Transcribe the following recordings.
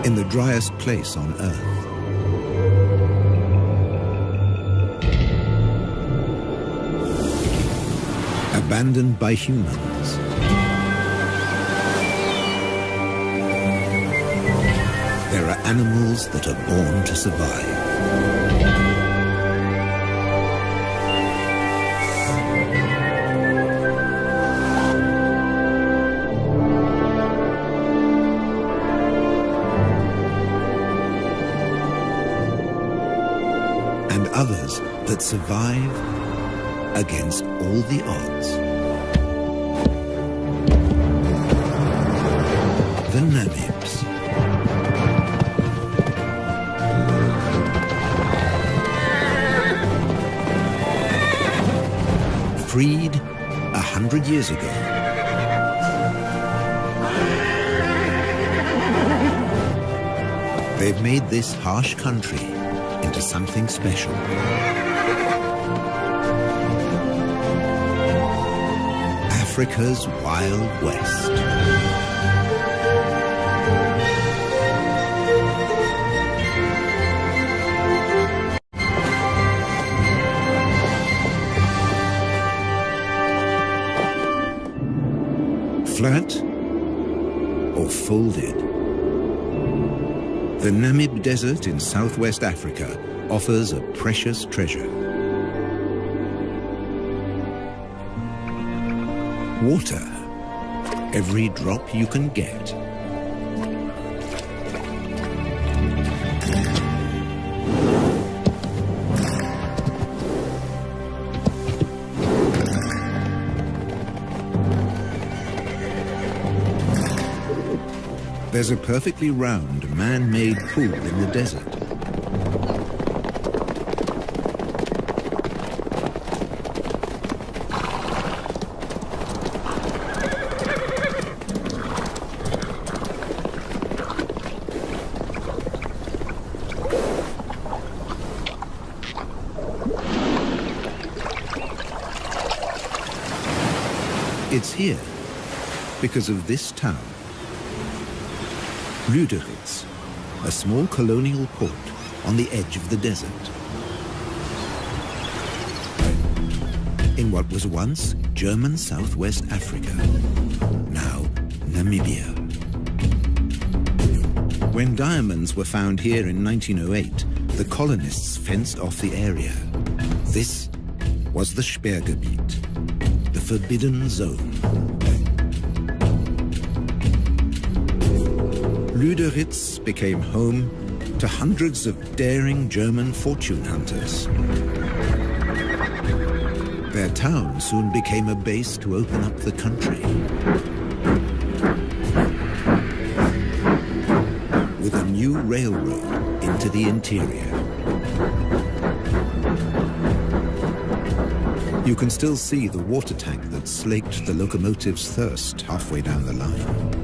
in the driest place on Earth. Abandoned by humans. There are animals that are born to survive. And others that survive against all the odds. The Namibs. Freed 100 years ago. They've made this harsh country into something special. Africa's Wild West. Flat or folded? The Namib Desert in southwest Africa offers a precious treasure. Water, every drop you can get. There's a perfectly round, man-made pool in the desert. It's here because of this town. Lüderitz, a small colonial port on the edge of the desert. In what was once German Southwest Africa, now Namibia. When diamonds were found here in 1908, the colonists fenced off the area. This was the Sperrgebiet, the forbidden zone. Lüderitz became home to hundreds of daring German fortune hunters. Their town soon became a base to open up the country. With a new railroad into the interior. You can still see the water tank that slaked the locomotive's thirst halfway down the line.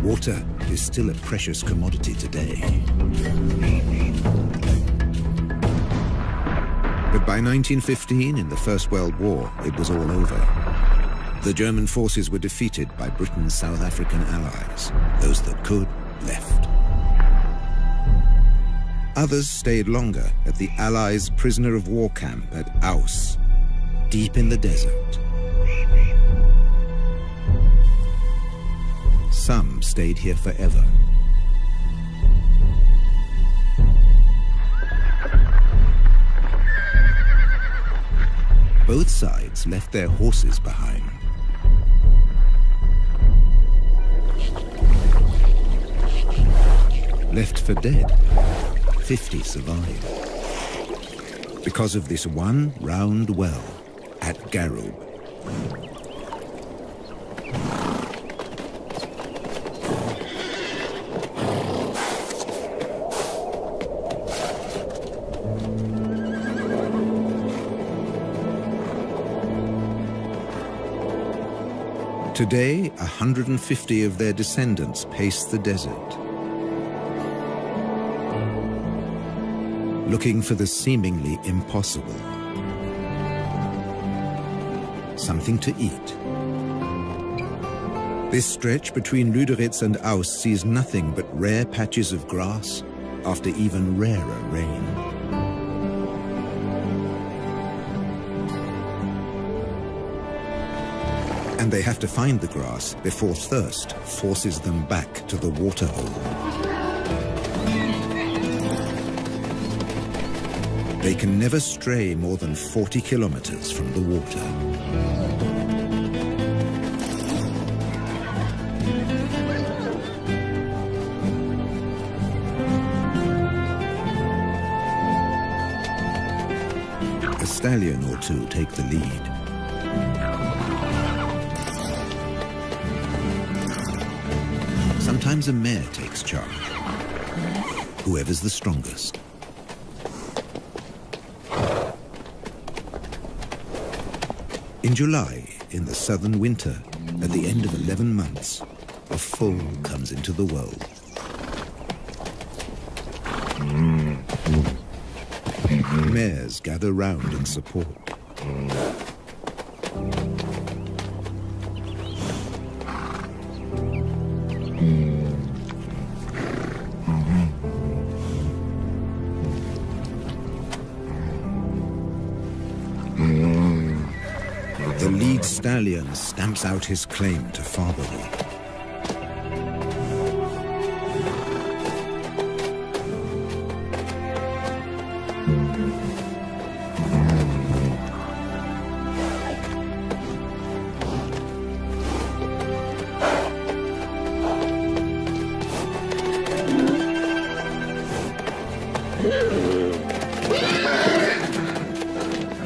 Water is still a precious commodity today. But by 1915, in the First World War, it was all over. The German forces were defeated by Britain's South African allies. Those that could, left. Others stayed longer at the Allies' prisoner of war camp at Aus, deep in the desert. Some stayed here forever. Both sides left their horses behind. Left for dead, 50 survived. Because of this one round well at Garub. Today, 150 of their descendants pace the desert, looking for the seemingly impossible. Something to eat. This stretch between Lüderitz and Aus sees nothing but rare patches of grass after even rarer rain. And they have to find the grass before thirst forces them back to the waterhole. They can never stray more than 40 kilometers from the water. A stallion or two take the lead. Sometimes a mare takes charge, whoever's the strongest. In July, in the southern winter, at the end of 11 months, a foal comes into the world. Mares gather round in support. The lead stallion stamps out his claim to fatherhood.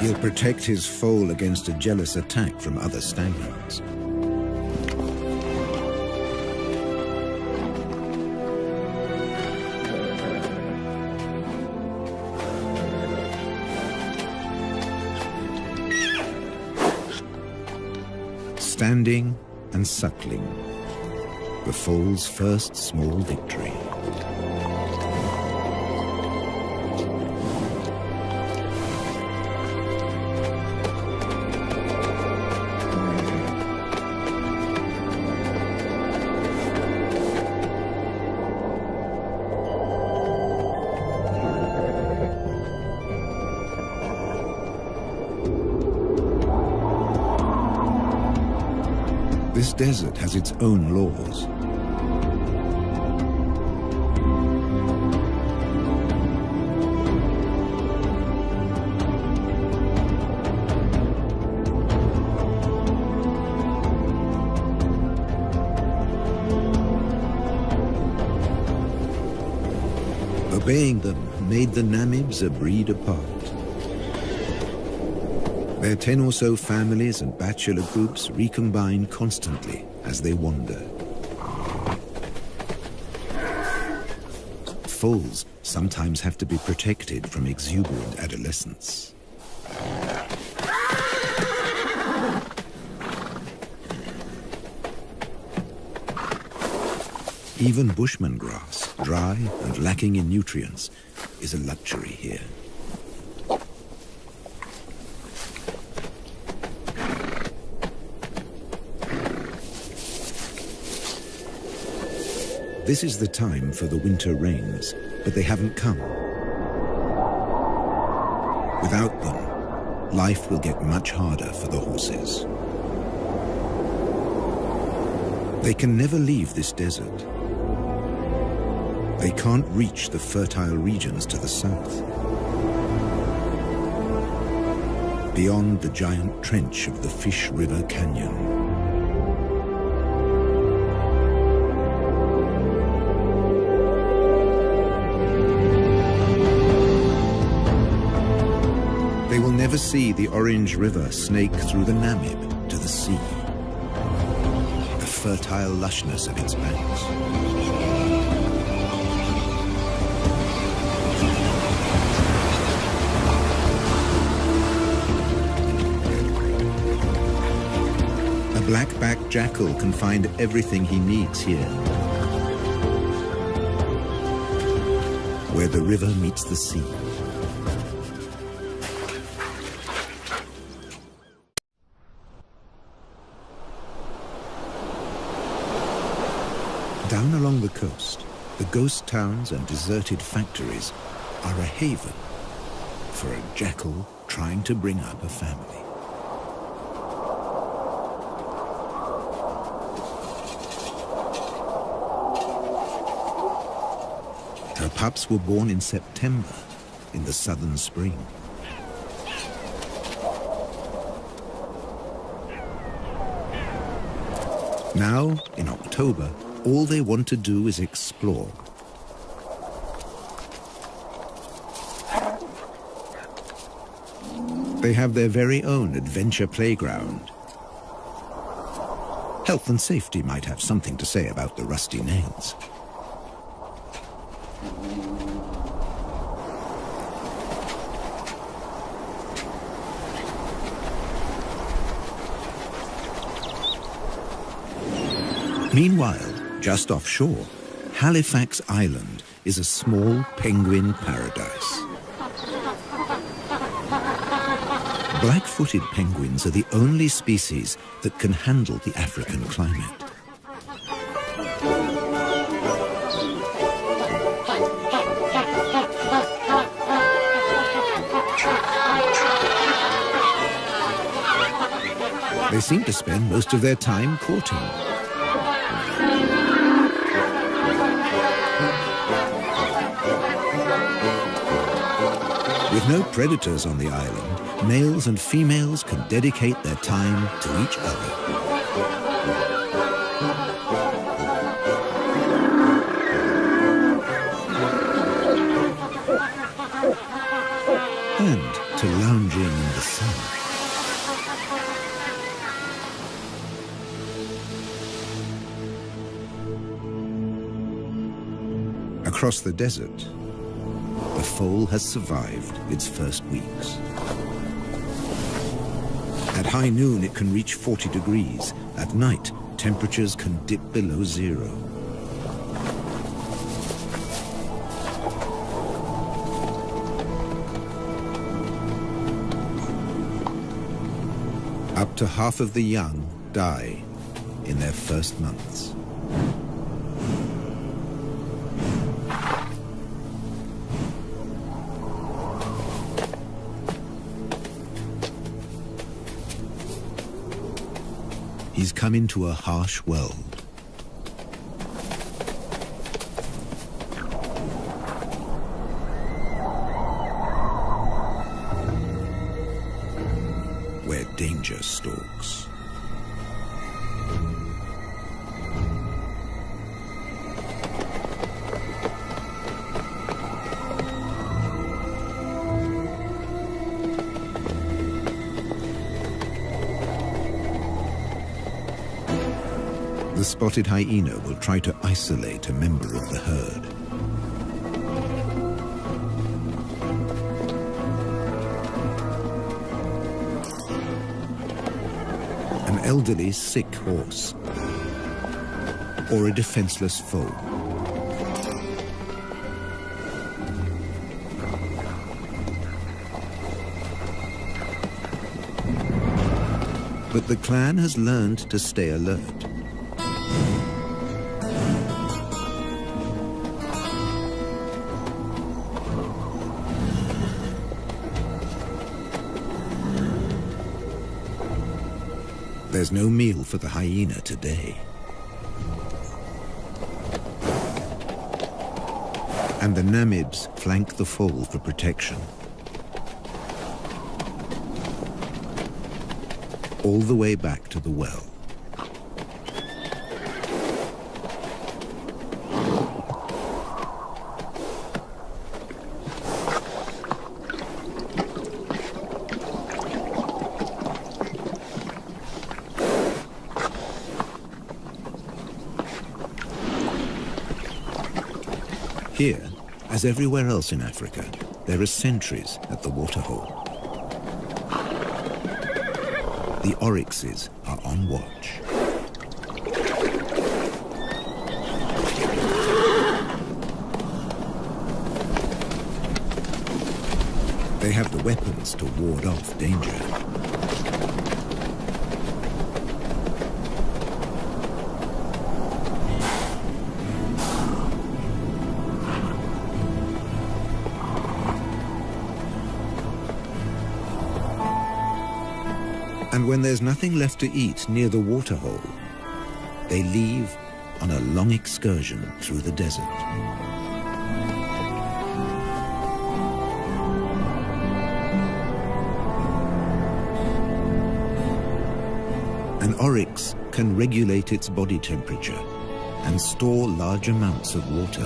He'll protect his foal against a jealous attack from other stallions. Standing and suckling, the foal's first small victory. This desert has its own laws. Obeying them made the Namibs a breed apart. Their 10 or so families and bachelor groups recombine constantly as they wander. Foals sometimes have to be protected from exuberant adolescents. Even bushman grass, dry and lacking in nutrients, is a luxury here. This is the time for the winter rains, but they haven't come. Without them, life will get much harder for the horses. They can never leave this desert. They can't reach the fertile regions to the south. Beyond the giant trench of the Fish River Canyon. They will never see the Orange River snake through the Namib to the sea. The fertile lushness of its banks. A black-backed jackal can find everything he needs here, where the river meets the sea. Down along the coast, the ghost towns and deserted factories are a haven for a jackal trying to bring up a family. Her pups were born in September, in the southern spring. Now, in October, all they want to do is explore. They have their very own adventure playground. Health and safety might have something to say about the rusty nails. Meanwhile, just offshore, Halifax Island is a small penguin paradise. Black-footed penguins are the only species that can handle the African climate. They seem to spend most of their time courting. With no predators on the island, males and females can dedicate their time to each other. And to lounging in the sun. Across the desert, the foal has survived its first weeks. At high noon, it can reach 40 degrees. At night, temperatures can dip below zero. Up to half of the young die in their first months. He's come into a harsh world. Where danger stalks. The spotted hyena will try to isolate a member of the herd. An elderly, sick horse, or a defenseless foe. But the clan has learned to stay alert. There's no meal for the hyena today. And the Namids flank the foal for protection. All the way back to the well. Here, as everywhere else in Africa, there are sentries at the waterhole. The oryxes are on watch. They have the weapons to ward off danger. And when there's nothing left to eat near the waterhole, they leave on a long excursion through the desert. An oryx can regulate its body temperature and store large amounts of water.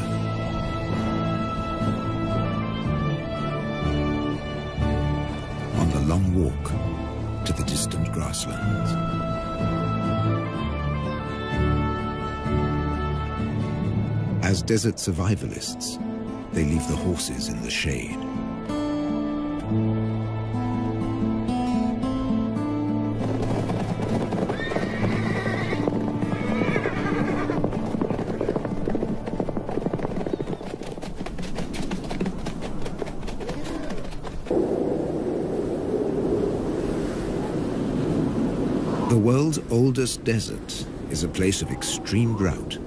On the long walk to the distant grasslands. As desert survivalists, they leave the horses in the shade. The world's oldest desert is a place of extreme drought,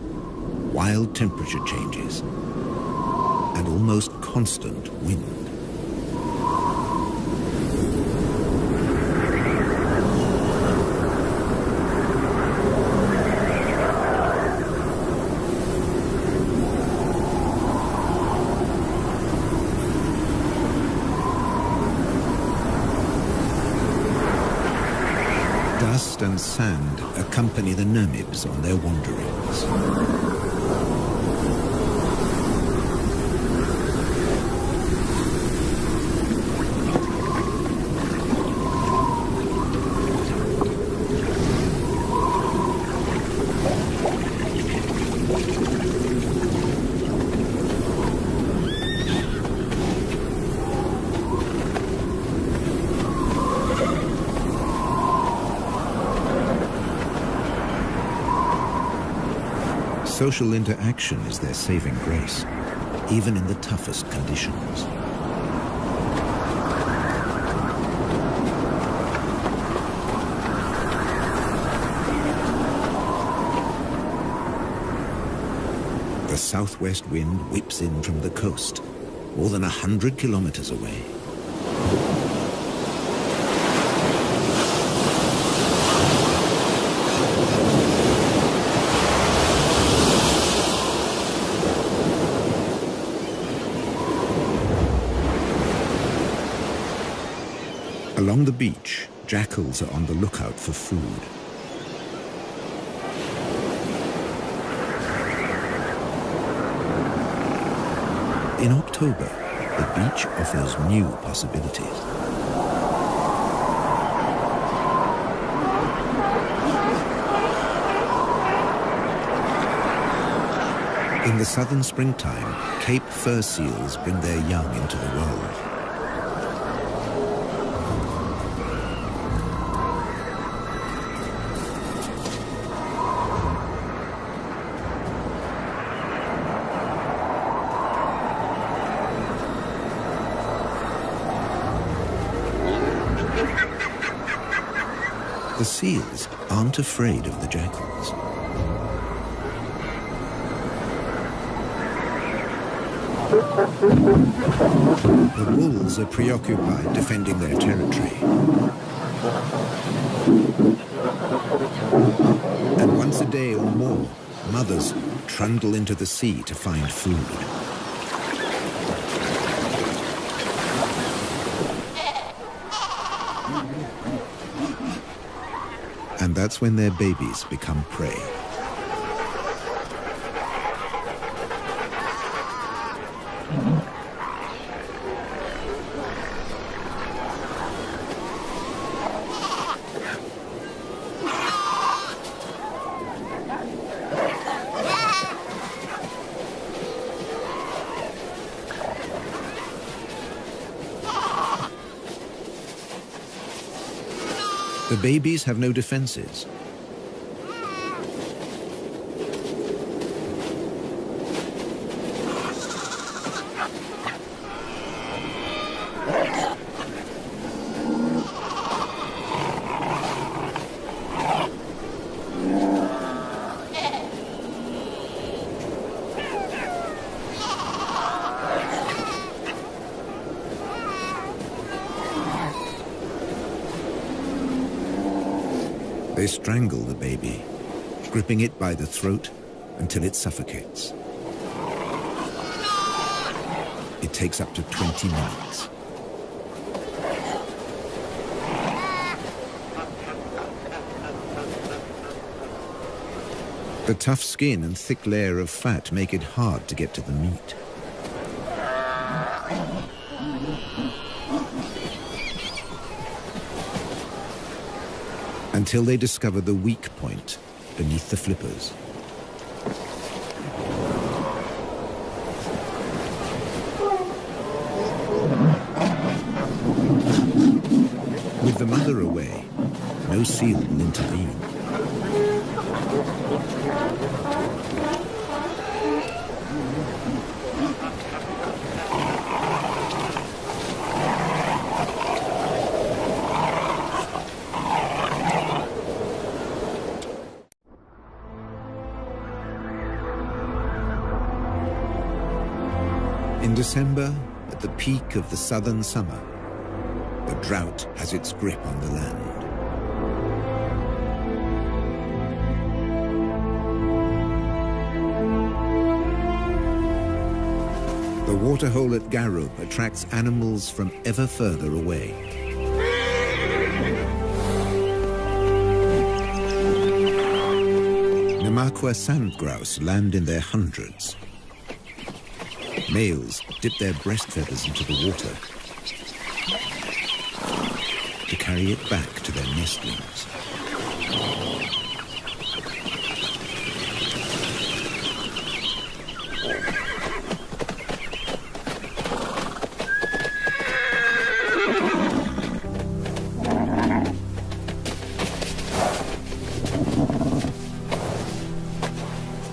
wild temperature changes, and almost constant wind. Dust and sand accompany the Namibs on their wanderings. Social interaction is their saving grace, even in the toughest conditions. The southwest wind whips in from the coast, more than 100 kilometers away. Along the beach, jackals are on the lookout for food. In October, the beach offers new possibilities. In the southern springtime, Cape fur seals bring their young into the world. The seals aren't afraid of the jackals. The wolves are preoccupied defending their territory. And once a day or more, mothers trundle into the sea to find food. And that's when their babies become prey. The babies have no defenses. They strangle the baby, gripping it by the throat until it suffocates. It takes up to 20 minutes. The tough skin and thick layer of fat make it hard to get to the meat. Until they discover the weak point beneath the flippers. With the mother away, no seal will intervene. In December, at the peak of the southern summer, the drought has its grip on the land. The waterhole at Garub attracts animals from ever further away. Namakwa sand grouse land in their hundreds. Males dip their breast feathers into the water to carry it back to their nestlings.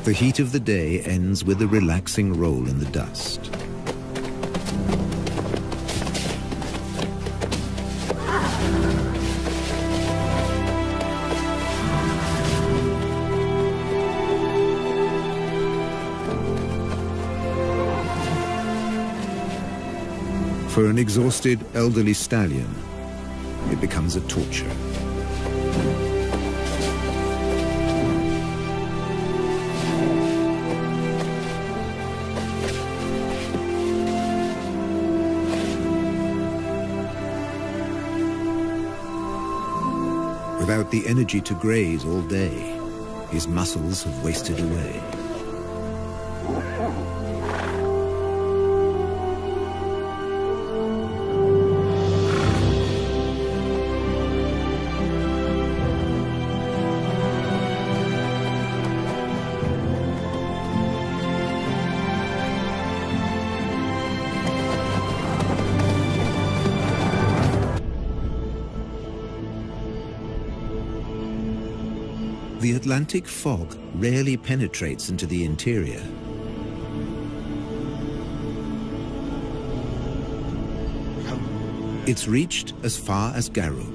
The heat of the day ends with a relaxing roll in the dust. For an exhausted elderly stallion, it becomes a torture. Without the energy to graze all day, his muscles have wasted away. The Atlantic fog rarely penetrates into the interior. It's reached as far as Garub.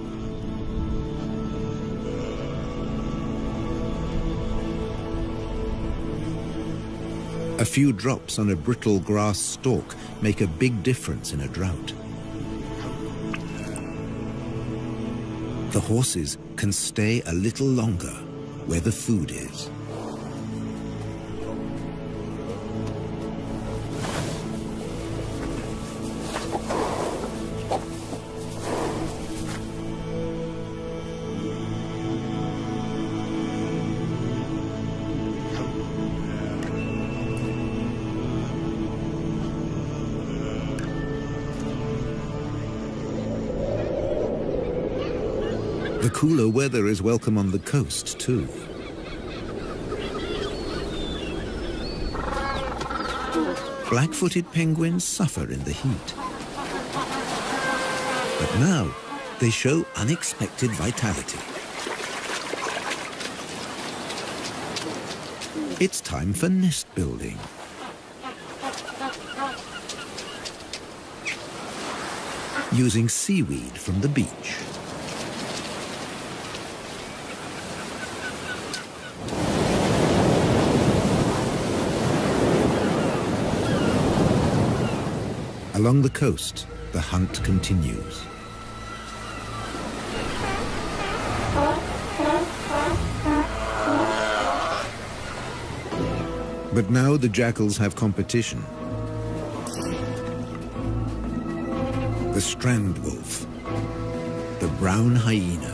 A few drops on a brittle grass stalk make a big difference in a drought. The horses can stay a little longer where the food is. The cooler weather is welcome on the coast, too. Black-footed penguins suffer in the heat. But now, they show unexpected vitality. It's time for nest building. Using seaweed from the beach. Along the coast, the hunt continues. But now the jackals have competition. The strand wolf, the brown hyena.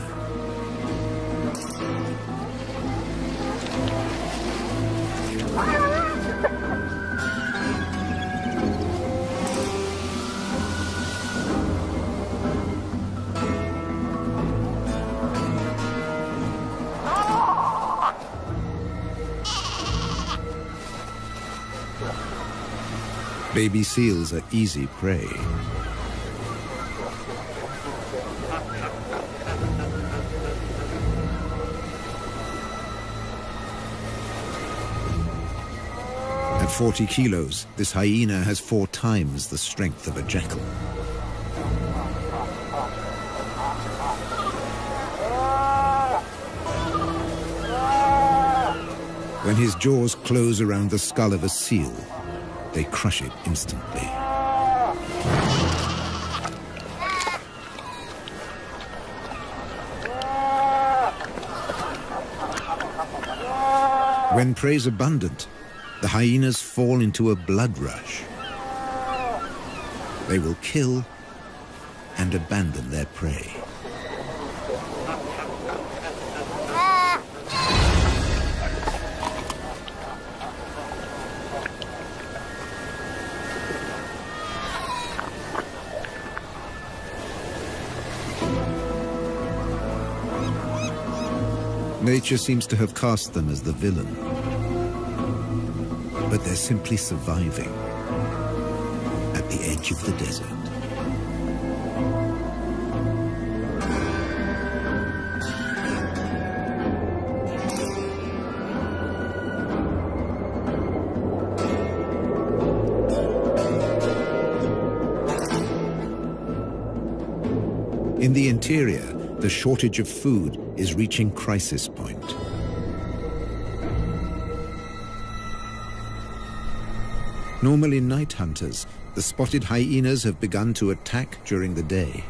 Baby seals are easy prey. At 40 kilos, this hyena has 4 times the strength of a jackal. When his jaws close around the skull of a seal, they crush it instantly. When prey's abundant, the hyenas fall into a blood rush. They will kill and abandon their prey. Nature seems to have cast them as the villain, but they're simply surviving at the edge of the desert. In the interior, the shortage of food is reaching crisis point. Normally night hunters, the spotted hyenas have begun to attack during the day.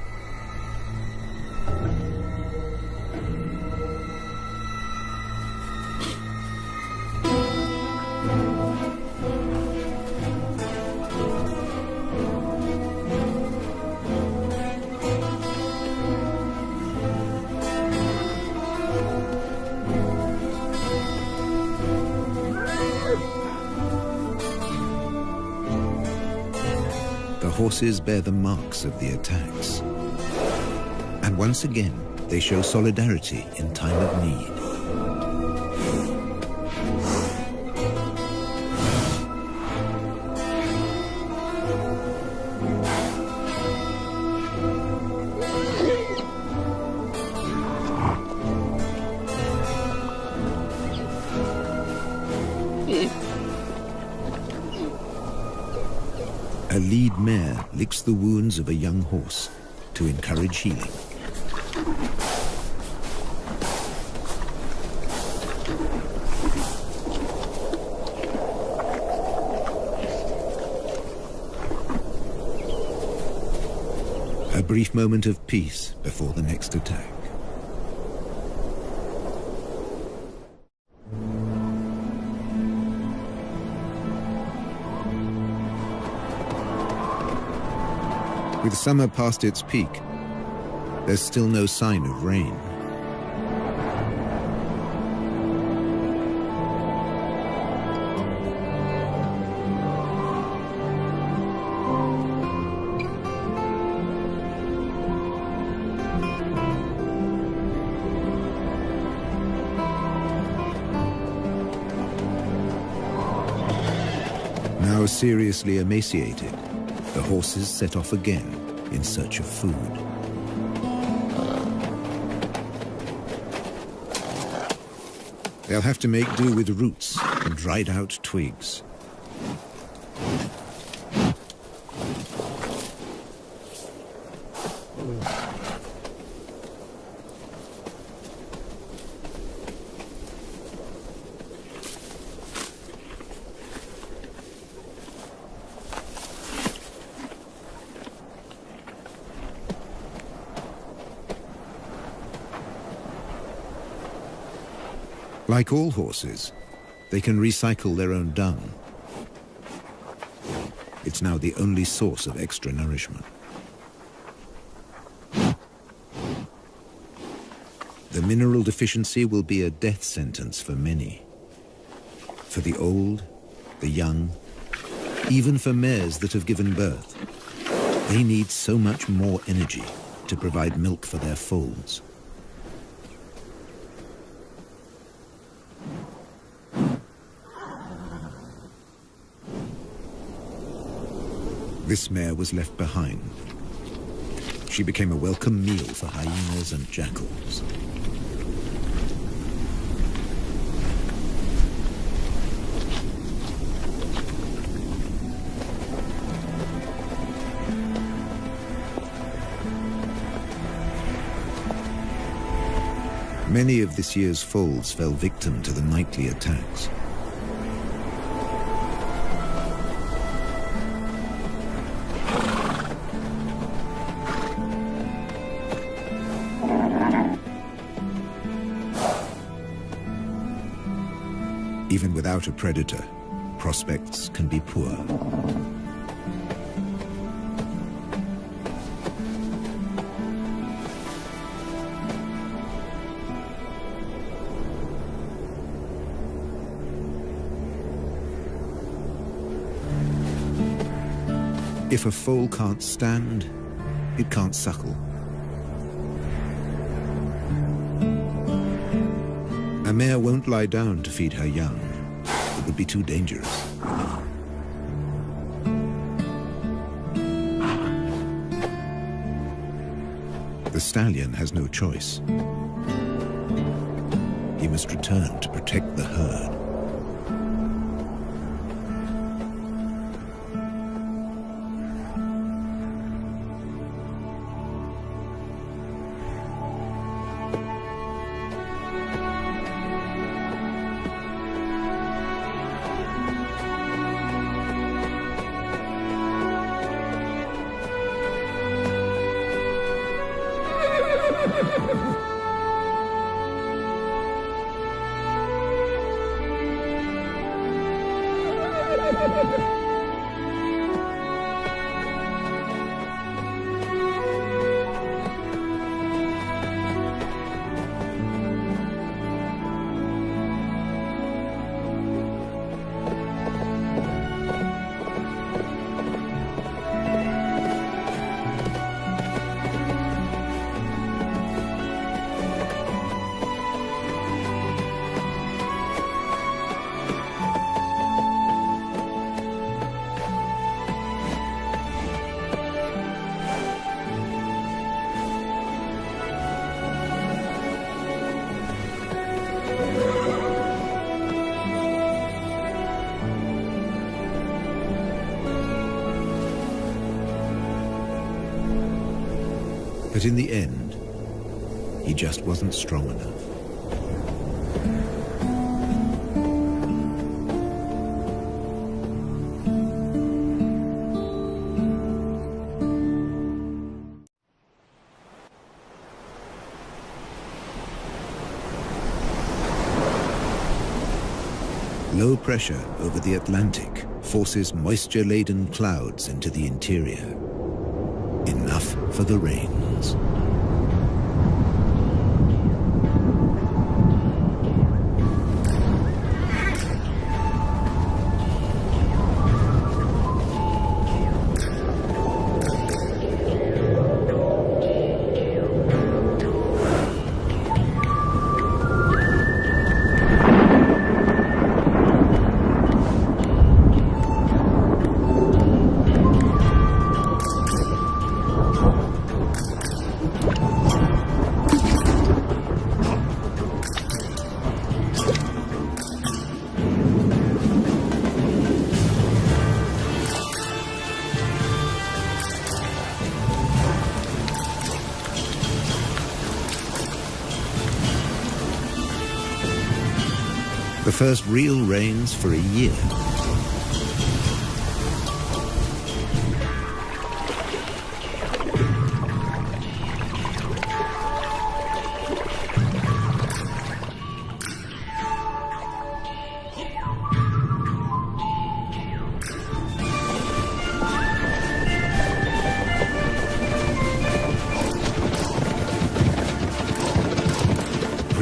Horses bear the marks of the attacks. And once again, they show solidarity in time of need. A lead mare licks the wounds of a young horse to encourage healing. A brief moment of peace before the next attack. With summer past its peak, there's still no sign of rain. Now seriously emaciated, the horses set off again in search of food. They'll have to make do with roots and dried out twigs. Like all horses, They can recycle their own dung. It's now the only source of extra nourishment. The mineral deficiency will be a death sentence for many. For the old, the young, even for mares that have given birth. They need so much more energy to provide milk for their foals. This mare was left behind. She became a welcome meal for hyenas and jackals. Many of this year's foals fell victim to the nightly attacks. Even without a predator, prospects can be poor. If a foal can't stand, it can't suckle. A mare won't lie down to feed her young. It would be too dangerous. The stallion has no choice. He must return to protect the herd. But in the end, he just wasn't strong enough. Low pressure over the Atlantic forces moisture-laden clouds into the interior. Enough for the rains. The first real rains for a year.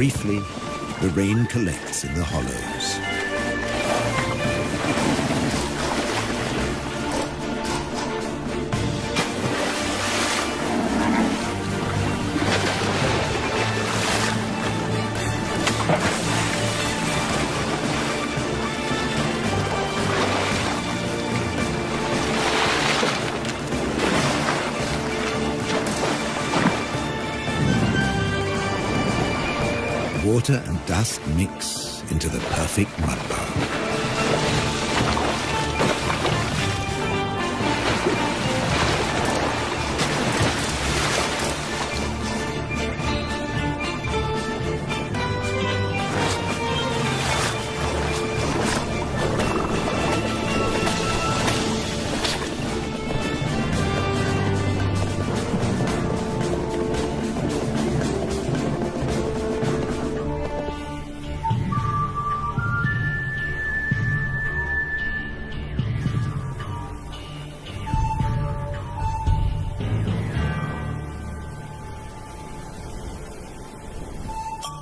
Briefly, the rain collects in the hollows. Water and dust mix into the perfect mudbowl.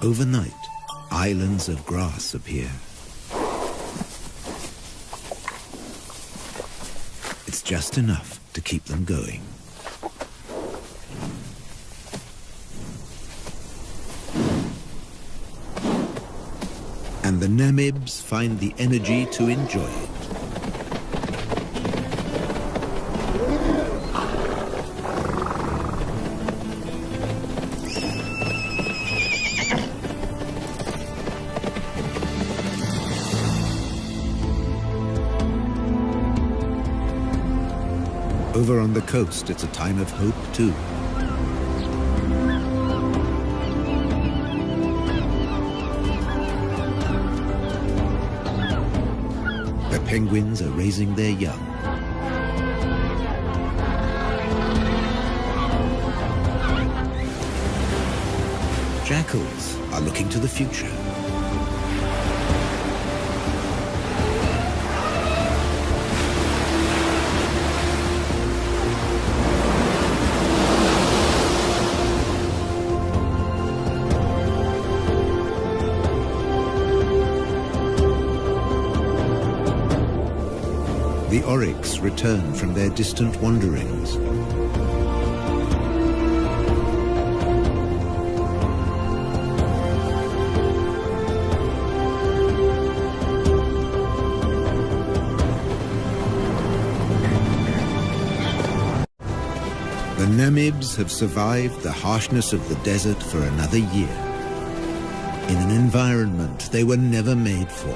Overnight, islands of grass appear. It's just enough to keep them going. And the Namibs find the energy to enjoy it. Over on the coast, it's a time of hope, too. The penguins are raising their young. Jackals are looking to the future. The oryx return from their distant wanderings. The Namibs have survived the harshness of the desert for another year, in an environment they were never made for.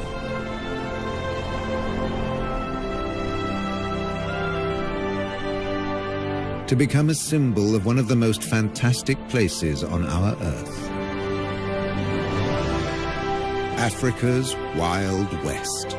To become a symbol of one of the most fantastic places on our Earth. Africa's Wild West.